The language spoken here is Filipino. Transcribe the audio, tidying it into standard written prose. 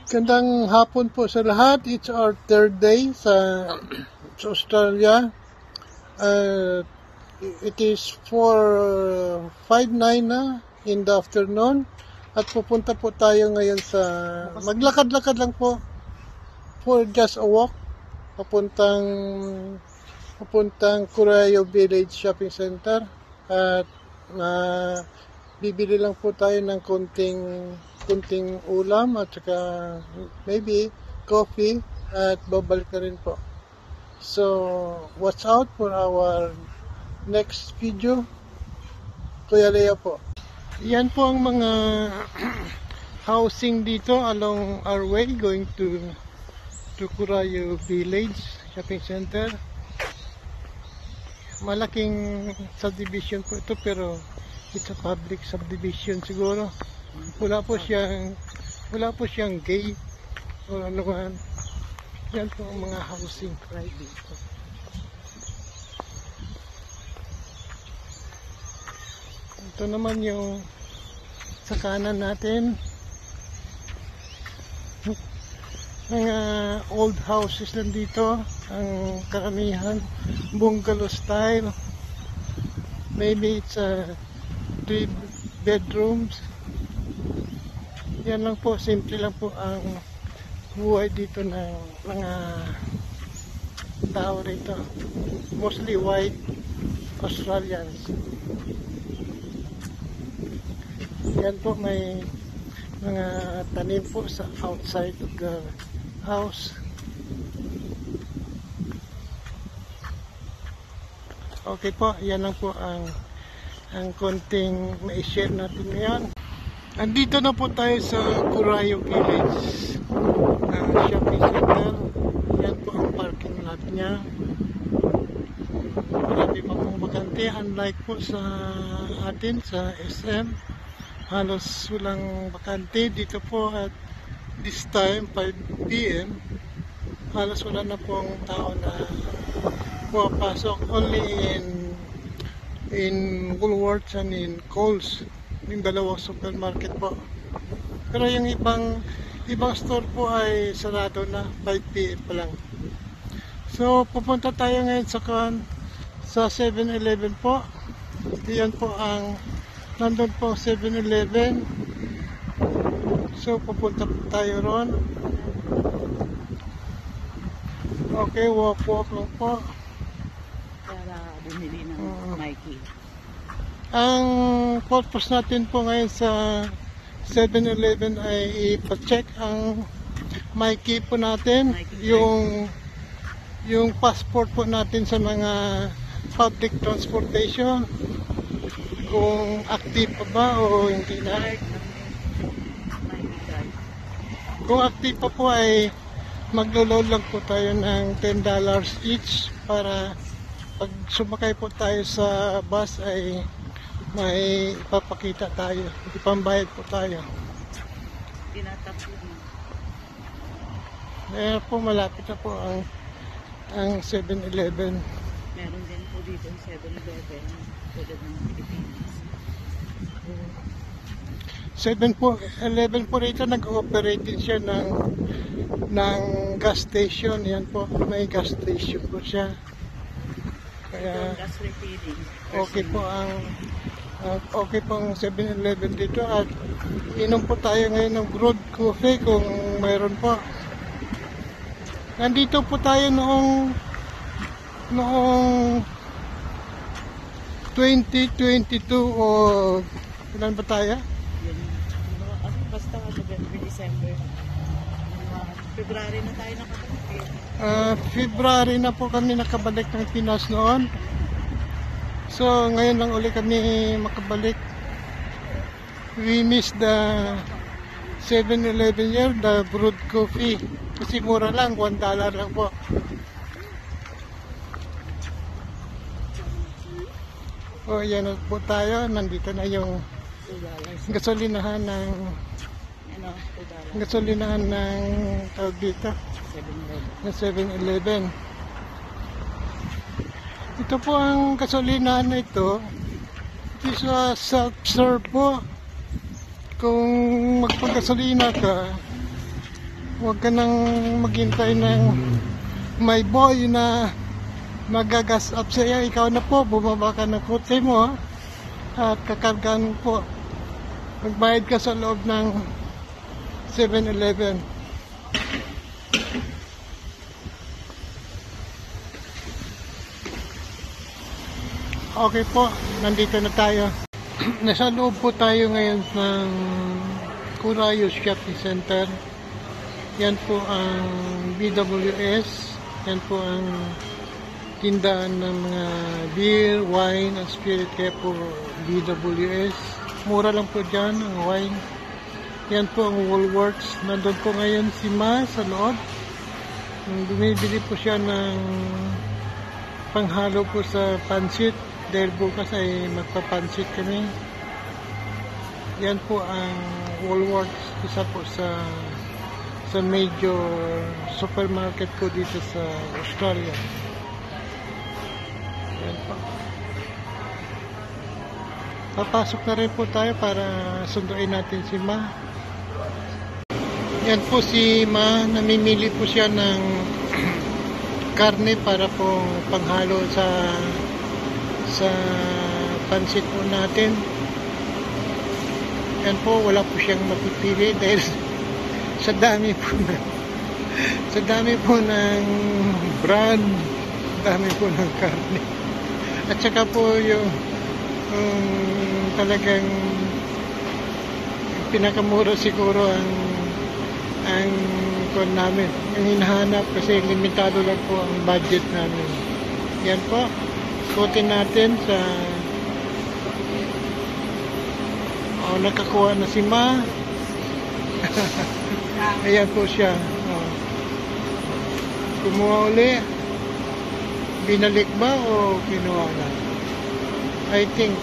Gandang hapon po sa lahat. It's our third day sa Australia. It is 4:59 na in the afternoon. At pupunta po tayo ngayon sa maglakad-lakad lang po for just a walk papuntang Corayo Village Shopping Center. At bibili lang po tayo ng kunting ulam at saka maybe coffee at babalik na rin po. So, watch out for our next video. Kuya Leo po. Yan po ang mga housing dito along our way going to Corayo Village Shopping Center. Malaking subdivision po ito pero it's a public subdivision siguro. Wala po siyang gate o ano man. Yan po ang mga housing right dito. Ito naman yung sa kanan natin. Mga old houses lang dito. Ang karamihan bungalow style. Maybe it's 3 bedrooms. Yan lang po, simple lang po ang buhay dito ng mga tao rito. Mostly white Australians. Yan po, may mga tanim po sa outside of the house. Okay po, yan lang po ang konting ma-share natin ngayon. Andito na po tayo sa Corayo Village Shopping Center. Yan po ang parking lot niya. Marami pa pong bakante. Unlike po sa atin sa SM, halos walang bakante. Dito po at this time 5 PM halos wala na pong tao na pumapasok. Only in Woolworths and in Coles, yung dalawang supermarket po. Pero yung ibang store po ay sarado na, 5 PM pa lang. So pupunta tayo ngayon sa 7-Eleven po. Diyan po nandun po 7-Eleven. So pupunta po tayo ron. Okay, walk lang po para bumili ng Mikey. Ang purpose natin po ngayon sa 7-Eleven ay ipa-check ang Mikey po natin, yung passport po natin sa mga public transportation, kung active pa ba o hindi na. Kung active pa po ay maglo-load lang po tayo ng $10 each para pag sumakay po tayo sa bus ay may ipapakita tayo, ipambayad po tayo. Tinatakbo mo. Kaya po malapit na po ang 7-Eleven. Meron din po dito yung 7-Eleven tulad ng Pilipinas. 7-Eleven po rito nag-ooperate din siya ng gas station. Yan po, may gas station po siya. Kaya gas refilling. Okay po ang 7-Eleven dito at inom po tayo ngayon ng brewed coffee kung mayroon po. Nandito po tayo noong 2022 o ilan ba tayo? Basta November, December. February na tayo nakabalik. February na po kami nakabalik ng Pinas noon. So ngayon lang uli kami makabalik. We miss the 7-Eleven here, the brewed coffee. Kasi mura lang, $1 lang po. O yan na po tayo, nandito na yung gasolinahan ng tawag dito, ng 7-Eleven. Ito po ang gasolinahan na ito. Ito sa self-serve po. Kung magpagasolina ka, Huwag ka nang maghintay ng may boy na magagas up sa iyo. Ikaw na po, bumaba ka ng kotse mo, ha? At kakargaan mo po. Magbayad ka sa loob ng 7-Eleven. Okay po, nandito na tayo. Nasa loob po tayo ngayon ng Curayo Shopping Center. Yan po ang BWS. Yan po ang tindahan ng mga beer, wine, and spirit. Kaya po BWS. Mura lang po dyan ang wine. Yan po ang Woolworths. Nandun po ngayon si Ma sa loob. Bumibili po siya ng panghalo po sa pansit. Dahil bukas ay magpapansit kami. Yan po ang Woolworths. Isa po sa major supermarket po dito sa Australia. Yan po. Papasok na rin po tayo para sunduin natin si Ma. Yan po si Ma. Namimili po siya ng karne para po panghalo sa pansit po natin. Yan po, wala po siyang mapipili dahil sa dami po ng brand, dami po ng karne. At saka po yung talagang pinakamura siguro ang kon namin. Yung hinahanap kasi limitado lang po ang budget namin. Yan po. Ikutin natin sa nakakuha na si Ma. Ayan po siya. Kumuha uli. Binalik ba o kinuha na? I think